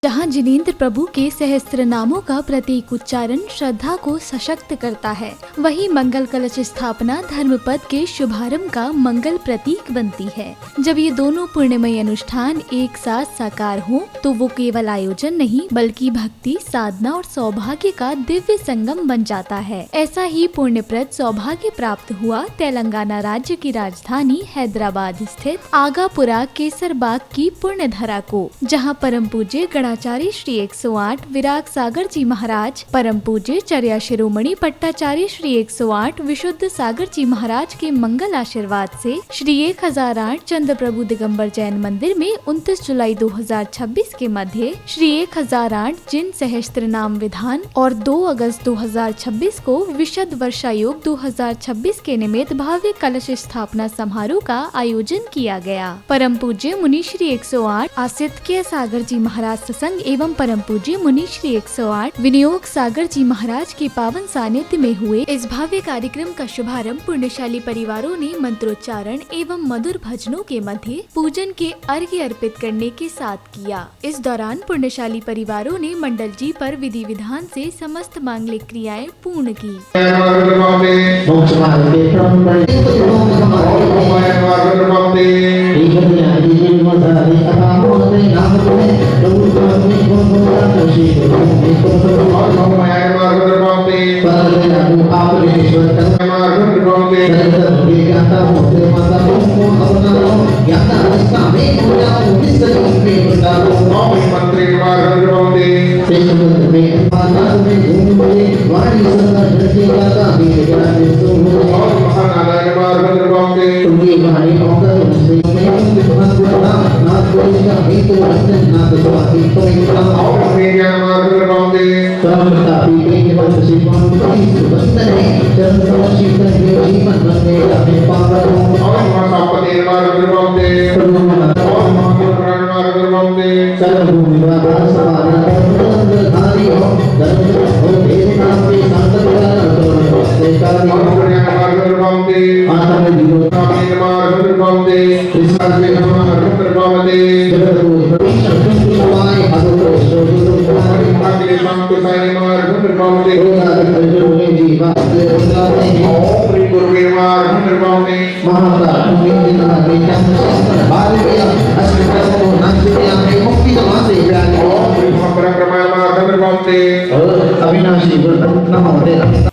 जहाँ जिनेंद्र प्रभु के सहस्त्र नामों का प्रतीक उच्चारण श्रद्धा को सशक्त करता है, वही मंगल कलश स्थापना धर्मपद के शुभारंभ का मंगल प्रतीक बनती है। जब ये दोनों पुण्यमय अनुष्ठान एक साथ साकार हों, तो वो केवल आयोजन नहीं बल्कि भक्ति, साधना और सौभाग्य का दिव्य संगम बन जाता है। ऐसा ही पुण्यप्रद सौभाग्य प्राप्त हुआ तेलंगाना राज्य की राजधानी हैदराबाद स्थित आगापुरा केसरबाग की पुण्य धरा को, जहाँ परम पूज्य गणाचार्य श्री 108 विराग सागर जी महाराज, परम पूज्य चर्या शिरोमणि पट्टाचार्य श्री 108 विशुद्ध सागर जी महाराज के मंगल आशीर्वाद से श्री 1008 चंद्र प्रभु दिगंबर जैन मंदिर में 29 जुलाई 2026 के मध्य श्री 1008 जिन सहस्त्र नाम विधान और 2 अगस्त 2026 को विशद वर्षा योग 2026 के निमित्त भव्य कलश स्थापना समारोह का आयोजन किया गया। परम पूज्य मुनि श्री 108 आसित्य सागर जी महाराज सत्संग एवं परम पूज्य मुनि श्री 108 विनियोग सागर जी महाराज के पावन सानिध्य में हुए इस भव्य कार्यक्रम का शुभारंभ पुण्यशाली परिवारों ने मंत्रोच्चारण एवं मधुर भजनों के मध्य पूजन के अर्घ्य अर्पित करने के साथ किया। इस दौरान पुण्यशाली परिवारों ने मंडल जी पर विधि विधान से समस्त मांगलिक क्रियाएं पूर्ण की।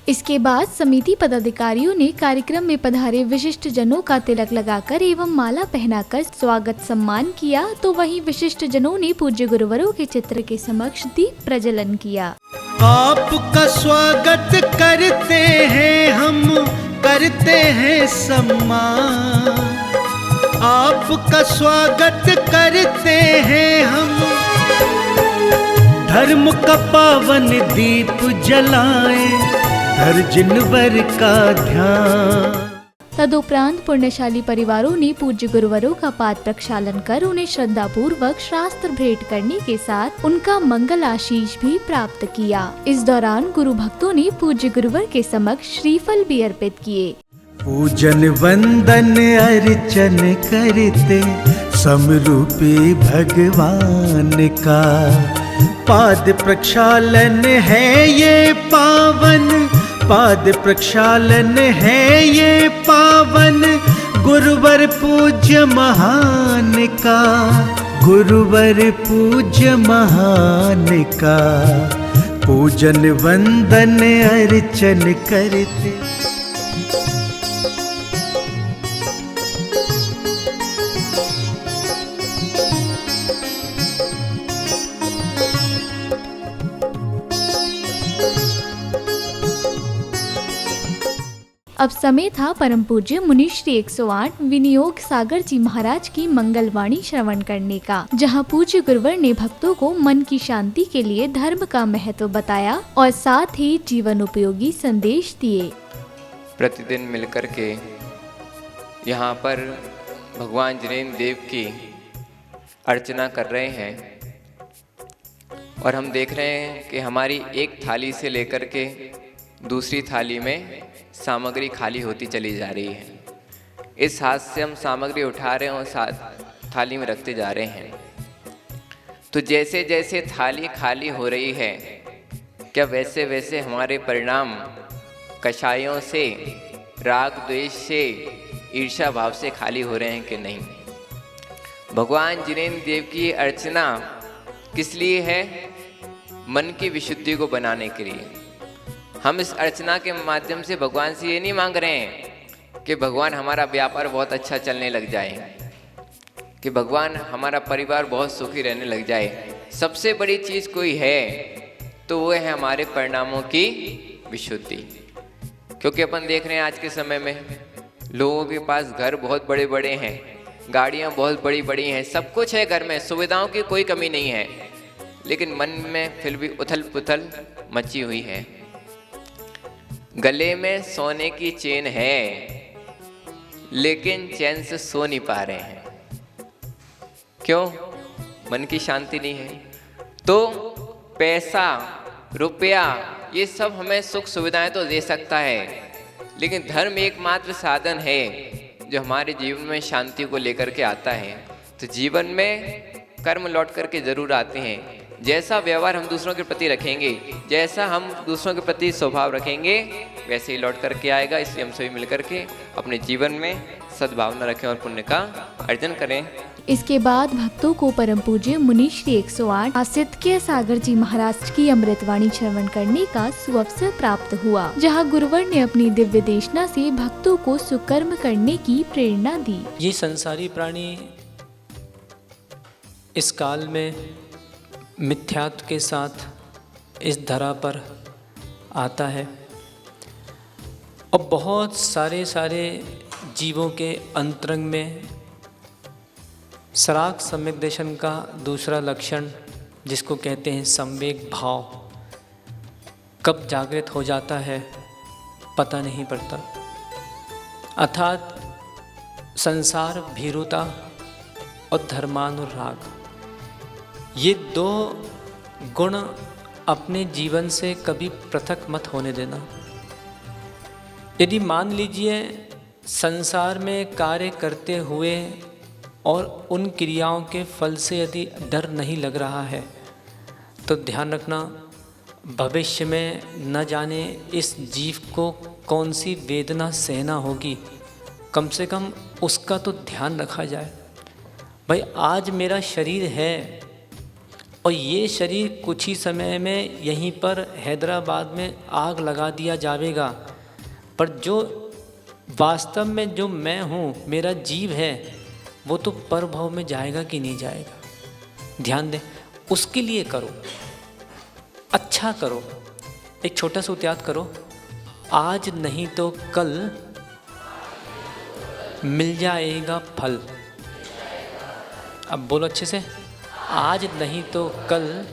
इसके बाद समिति पदाधिकारियों ने कार्यक्रम में पधारे विशिष्ट जनों का तिलक लगाकर एवं माला पहनाकर स्वागत सम्मान किया, तो वहीं विशिष्ट जनों ने पूज्य गुरुवरों के चित्र के समक्ष दीप प्रज्वलन किया। आपका स्वागत करते हैं हम, करते हैं सम्मान। आपका स्वागत करते हैं हम, धर्म का पावन दीप जलाएं, हर जिनवर का ध्यान। तदुपरांत पुण्यशाली परिवारों ने पूज्य गुरुवरों का पाद प्रक्षालन कर उन्हें श्रद्धा पूर्वक शास्त्र भेंट करने के साथ उनका मंगल आशीष भी प्राप्त किया। इस दौरान गुरु भक्तों ने पूज्य गुरुवर के समक्ष श्रीफल भी अर्पित किए। पूजन वंदन अर्चन करते समरूपी भगवान का, पाद प्रक्षालन है ये पावन, पाद प्रक्षालन है ये पावन, गुरुवर पूज्य महान का, गुरुवर पूज्य महान का, पूजन वंदन अर्चन करते। अब समय था परम पूज्य मुनि श्री 108 विनियोग सागर जी महाराज की मंगलवाणी श्रवण करने का, जहां पूज्य गुरुवर ने भक्तों को मन की शांति के लिए धर्म का महत्व बताया और साथ ही जीवन उपयोगी संदेश दिए। प्रतिदिन मिलकर के यहाँ पर भगवान जिनेंद्र देव की अर्चना कर रहे हैं और हम देख रहे हैं कि हमारी एक थाली से लेकर के दूसरी थाली में सामग्री खाली होती चली जा रही है। इस हाथ से हम सामग्री उठा रहे हैं और साथ थाली में रखते जा रहे हैं। तो जैसे जैसे थाली खाली हो रही है, क्या वैसे वैसे हमारे परिणाम कषायों से, राग द्वेष से, ईर्ष्या भाव से खाली हो रहे हैं कि नहीं? भगवान जिनेंद्र देव की अर्चना किस लिए है? मन की विशुद्धि को बनाने के लिए। हम इस अर्चना के माध्यम से भगवान से ये नहीं मांग रहे हैं कि भगवान हमारा व्यापार बहुत अच्छा चलने लग जाए, कि भगवान हमारा परिवार बहुत सुखी रहने लग जाए। सबसे बड़ी चीज़ कोई है तो वो है हमारे परिणामों की विशुद्धि। क्योंकि अपन देख रहे हैं आज के समय में लोगों के पास घर बहुत बड़े बड़े हैं, गाड़ियाँ बहुत बड़ी बड़ी हैं, सब कुछ है घर में, सुविधाओं की कोई कमी नहीं है, लेकिन मन में फिर भी उथल पुथल मची हुई है। गले में सोने की चेन है लेकिन चैन से सो नहीं पा रहे हैं। क्यों? मन की शांति नहीं है। तो पैसा, रुपया, ये सब हमें सुख सुविधाएं तो दे सकता है, लेकिन धर्म एकमात्र साधन है जो हमारे जीवन में शांति को लेकर के आता है। तो जीवन में कर्म लौट करके जरूर आते हैं। जैसा व्यवहार हम दूसरों के प्रति रखेंगे, जैसा हम दूसरों के प्रति स्वभाव रखेंगे, वैसे ही लौट करके आएगा। इसलिए हम सभी मिलकर के अपने जीवन में सद्भावना रखें और पुण्य का अर्जन करें। इसके बाद भक्तों को परम पूज्य मुनि श्री 108 आसित्य सागर जी महाराज की अमृतवाणी श्रवण करने का सुअवसर प्राप्त हुआ, जहां गुरुवर ने अपनी दिव्य देशना से भक्तों को सुकर्म करने की प्रेरणा दी। ये संसारी प्राणी इस काल में मिथ्यात्व के साथ इस धरा पर आता है और बहुत सारे जीवों के अंतरंग में सराग सम्यक दर्शन का दूसरा लक्षण, जिसको कहते हैं संवेग भाव, कब जागृत हो जाता है पता नहीं पड़ता। अर्थात संसार भीरुता और धर्मानुराग, ये दो गुण अपने जीवन से कभी पृथक मत होने देना। यदि मान लीजिए संसार में कार्य करते हुए और उन क्रियाओं के फल से यदि डर नहीं लग रहा है, तो ध्यान रखना भविष्य में न जाने इस जीव को कौन सी वेदना सहना होगी। कम से कम उसका तो ध्यान रखा जाए। भाई आज मेरा शरीर है और ये शरीर कुछ ही समय में यहीं पर हैदराबाद में आग लगा दिया जाएगा, पर जो वास्तव में जो मैं हूँ, मेरा जीव है, वो तो परभव में जाएगा कि नहीं जाएगा। ध्यान दें, उसके लिए करो, अच्छा करो। एक छोटा सा त्याग करो, आज नहीं तो कल मिल जाएगा फल। अब बोलो अच्छे से, आज नहीं तो कल।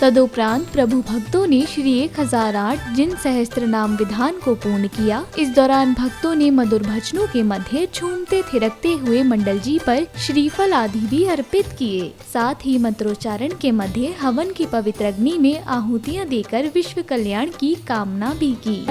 तदुपरांत प्रभु भक्तों ने श्री 1008 जिन सहस्त्र नाम विधान को पूर्ण किया। इस दौरान भक्तों ने मधुर भजनों के मध्य झूमते थिरकते हुए मंडल जी पर श्रीफल आदि भी अर्पित किए। साथ ही मंत्रोच्चारण के मध्य हवन की पवित्र अग्नि में आहुतियां देकर विश्व कल्याण की कामना भी की।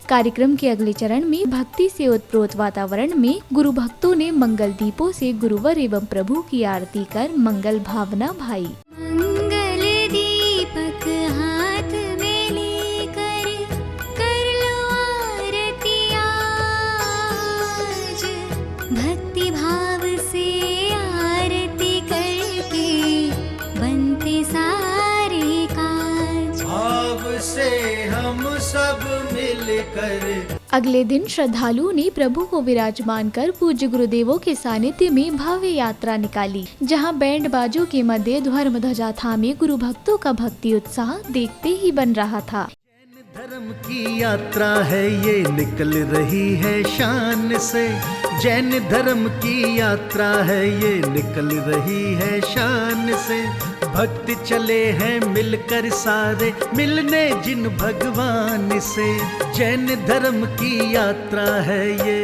कार्यक्रम के अगले चरण में भक्ति से उत्प्रोत वातावरण में गुरु भक्तों ने मंगल दीपों से गुरुवर एवं प्रभु की आरती कर मंगल भावना भाई। मंगल दीपक हाथ में लेकर कर लो आरती आज, भक्ति भाव से आरती करके बनते सारे काज। भाव से हम सब मिलकर। अगले दिन श्रद्धालुओं ने प्रभु को विराजमान कर पूज्य गुरुदेवों के सानिध्य में भव्य यात्रा निकाली, जहां बैंड बाजों के मध्य धर्म ध्वजा थामे गुरु भक्तों का भक्ति उत्साह देखते ही बन रहा था। धर्म की यात्रा है ये निकल रही है शान से, जैन धर्म की यात्रा है ये निकल रही है शान से। भक्त चले हैं मिलकर सारे मिलने जिन भगवान से, जैन धर्म की यात्रा है ये।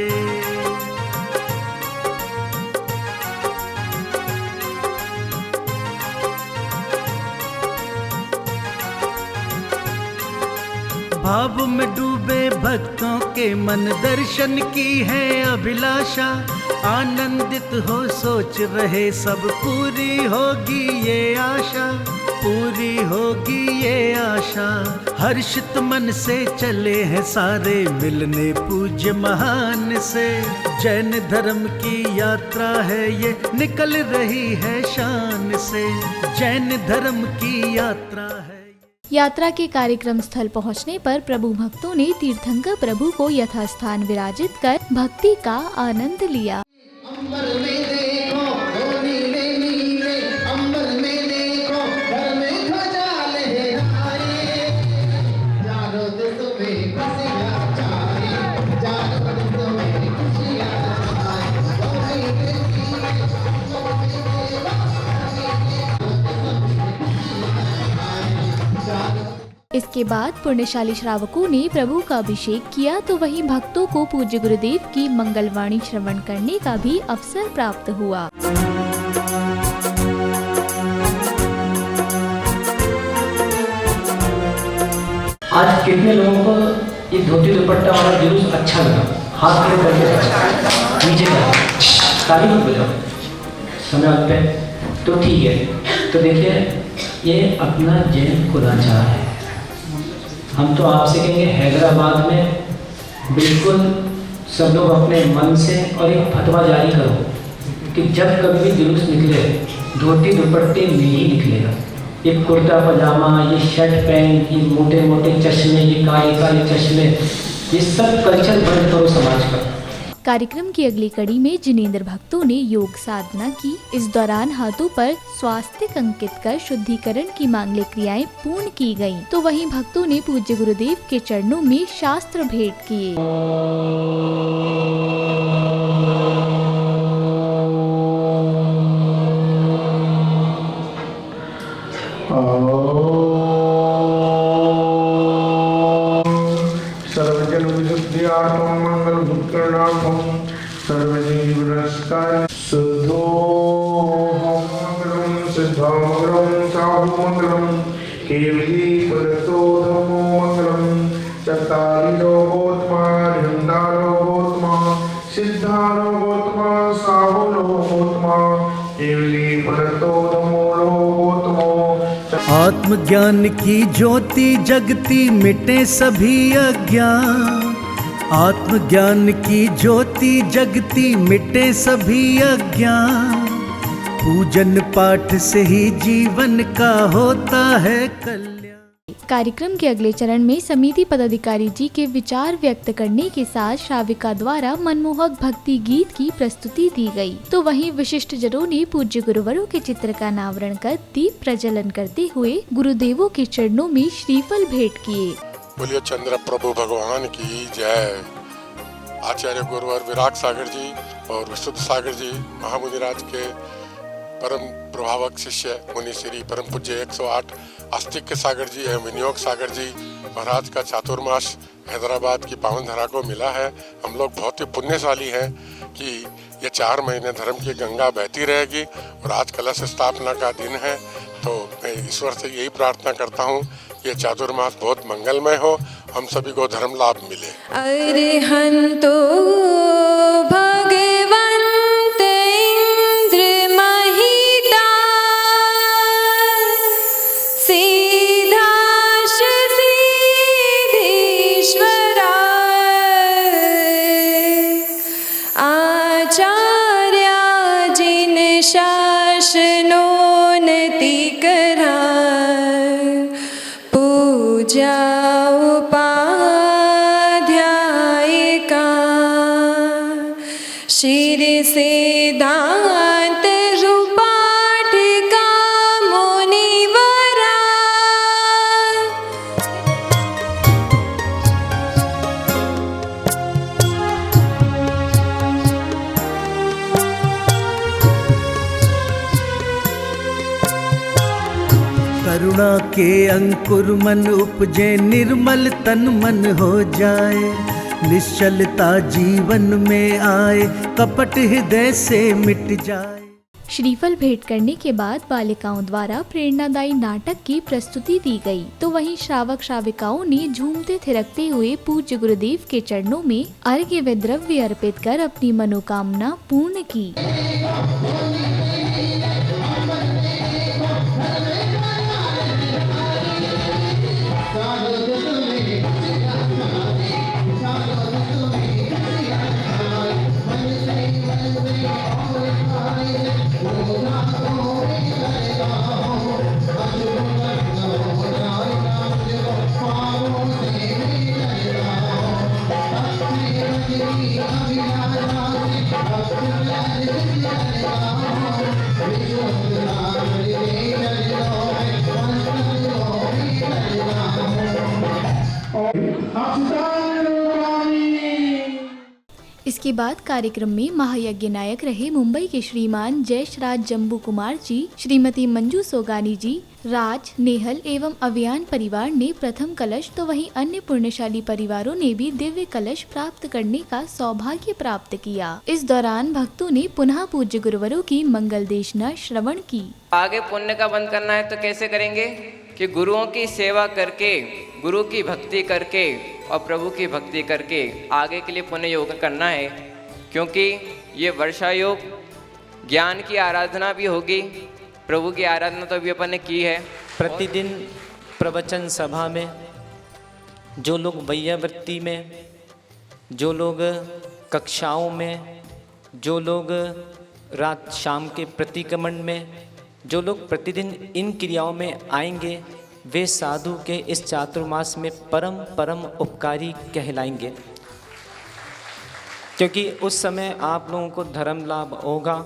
भाव में डूबे भक्तों के मन दर्शन की है अभिलाषा। आनंदित हो सोच रहे सब पूरी होगी ये आशा, पूरी होगी ये आशा। हर्षित मन से चले हैं सारे मिलने पूज्य महान से, जैन धर्म की यात्रा है ये निकल रही है शान से, जैन धर्म की यात्रा है। यात्रा के कार्यक्रम स्थल पहुंचने पर प्रभु भक्तों ने तीर्थंकर प्रभु को यथास्थान विराजित कर भक्ति का आनंद लिया। अंबर में देखो नीले नीले, अंबर में देखो घर में ध्वजा लहराए, चारों दिशों में खुशियां छाए, चारों दिशों में खुशियां छाए। इसके बाद पुण्यशाली श्रावकों ने प्रभु का अभिषेक किया, तो वहीं भक्तों को पूज्य गुरुदेव की मंगलवाणी श्रवण करने का भी अवसर प्राप्त हुआ। आज कितने लोगों को ये धोती दुपट्टा वाला जुलूस अच्छा लगा? हाथ खड़े करके नीचे का ताली मत बजाओ समय पे, तो ठीक है। तो देखिए ये अपना जैन कुलाचार है। हम तो आपसे कहेंगे हैदराबाद में बिल्कुल सब लोग अपने मन से और एक फतवा जारी करो कि जब कभी भी जुलूस निकले धोती दुपट्टे में ही निकलेगा। ये कुर्ता पजामा, ये शर्ट पैंट, ये मोटे मोटे चश्मे, ये काले काले चश्मे, ये सब कल्चर बंद करो समाज का। कार्यक्रम की अगली कड़ी में जिनेंद्र भक्तों ने योग साधना की। इस दौरान हाथों पर स्वास्तिक अंकित कर शुद्धिकरण की मांगलिक क्रियाएं पूर्ण की गयीं। तो वहीं भक्तों ने पूज्य गुरुदेव के चरणों में शास्त्र भेंट किए। सर्वजन विशुद्धियार्थम मंगल भूतकरणार्थम सर्वजीवनस्कार शुद्धोहम मंगलम सिद्धामंगलम साहुमंगलम केवली परतो धम्मो मंगलम चत्तारि लोकोत्तमा ह्यंदा लोकोत्तमा सिद्धा लोकोत्तमा साहु लोकोत्तमा केवली परतो धम्मो लोकोत्तमो। आत्मज्ञान की ज्योति जगती मिटे सभी अज्ञान, आत्मज्ञान की ज्योति जगती मिटे सभी अज्ञान। पूजन पाठ से ही जीवन का होता है कल्याण। कार्यक्रम के अगले चरण में समिति पदाधिकारी जी के विचार व्यक्त करने के साथ श्राविका द्वारा मनमोहक भक्ति गीत की प्रस्तुति दी गई। तो वहीं विशिष्ट जनों ने पूज्य गुरुवरों के चित्र का अनावरण कर दीप प्रज्वलन करते हुए गुरुदेवों के चरणों में श्रीफल भेंट किए। बोलिए चंद्र प्रभु भगवान की जय। आचार्य गुरुवर विराग सागर जी और विशुद्ध सागर जी महामुनिराज के परम प्रभावक शिष्य मुनि श्री परम पूज्य 108 आस्तिक सागर जी एवं विनियोग सागर जी महाराज का चातुर्मास हैदराबाद की पावन धरा को मिला है। हम लोग बहुत ही पुण्यशाली हैं कि ये 4 महीने धर्म की गंगा बहती रहेगी और आज कलश स्थापना का दिन है। तो मैं ईश्वर से यही प्रार्थना करता हूँ ये चातुर्मास बहुत मंगलमय हो, हम सभी को धर्म लाभ मिले। अरहंतो भगवंत इंद्र महिता सिद्धाश सिद्धीश्वरा आचार्या जिन शासनोन्नति करा पूजा उपासना करुणा के अंकुर मन उपजे, निर्मल तन मन हो जाए, निश्चलता जीवन में आए, कपट हृदय से मिट जाए। श्रीफल भेंट करने के बाद बालिकाओं द्वारा प्रेरणादायी नाटक की प्रस्तुति दी गई, तो वहीं श्रावक श्राविकाओं ने झूमते थिरकते हुए पूज्य गुरुदेव के चरणों में अर्घ्य व द्रव्य अर्पित कर अपनी मनोकामना पूर्ण की। इसके बाद कार्यक्रम में महायज्ञ नायक रहे मुंबई के श्रीमान जयेश राज जम्बू कुमार जी, श्रीमती मंजू सोगानी जी, राज, नेहल एवं अभियान परिवार ने प्रथम कलश, तो वहीं अन्य पुण्यशाली परिवारों ने भी दिव्य कलश प्राप्त करने का सौभाग्य प्राप्त किया। इस दौरान भक्तों ने पुनः पूज्य गुरुवरों की मंगल देशना श्रवण की। आगे पुण्य का बंद करना है तो कैसे करेंगे कि गुरुओं की सेवा करके, गुरु की भक्ति करके और प्रभु की भक्ति करके आगे के लिए पुण्य योग करना है, क्योंकि ये वर्षा योग ज्ञान की आराधना भी होगी, प्रभु की आराधना तो अभी अपन ने की है। प्रतिदिन प्रवचन सभा में जो लोग वैयावृत्ति में, जो लोग कक्षाओं में, जो लोग रात शाम के प्रतिक्रमण में, जो लोग प्रतिदिन इन क्रियाओं में आएंगे, वे साधु के इस चातुर्मास में परम परम उपकारी कहलाएंगे, क्योंकि उस समय आप लोगों को धर्म लाभ होगा।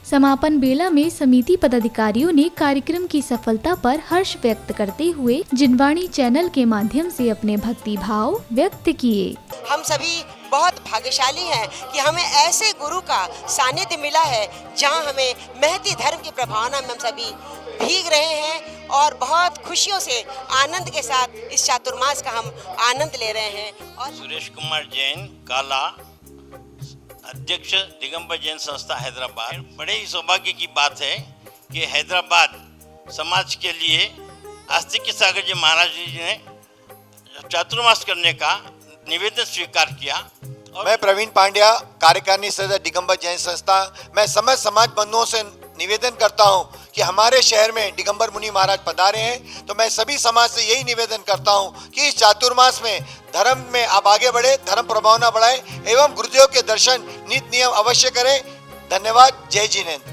समापन बेला में समिति पदाधिकारियों ने कार्यक्रम की सफलता पर हर्ष व्यक्त करते हुए जिनवाणी चैनल के माध्यम से अपने भक्ति भाव व्यक्त किए। हम सभी बहुत भाग्यशाली हैं कि हमें ऐसे गुरु का सानिध्य मिला है जहां हमें महती धर्म की प्रभावना में हम सभी भीग रहे हैं और बहुत खुशियों से आनंद के साथ इस चातुर्मास का हम आनंद ले रहे हैं। और सुरेश कुमार जैन काला, अध्यक्ष दिगंबर जैन संस्था हैदराबाद। बड़े ही सौभाग्य की बात है कि हैदराबाद समाज के लिए आस्तिक सागर जी महाराज जी ने चातुर्मास करने का निवेदन स्वीकार किया। और मैं प्रवीण पांड्या, कार्यकारिणी सदस्य दिगंबर जैन संस्था। मैं समस्त समाज बंधुओं से निवेदन करता हूं कि हमारे शहर में दिगंबर मुनि महाराज पधारे हैं, तो मैं सभी समाज से यही निवेदन करता हूं कि इस चातुर्मास में धर्म में आप आगे बढ़े, धर्म प्रभावना बढ़ाए एवं गुरुदेव के दर्शन नित्य नियम अवश्य करें। धन्यवाद। जय जिनेंद्र।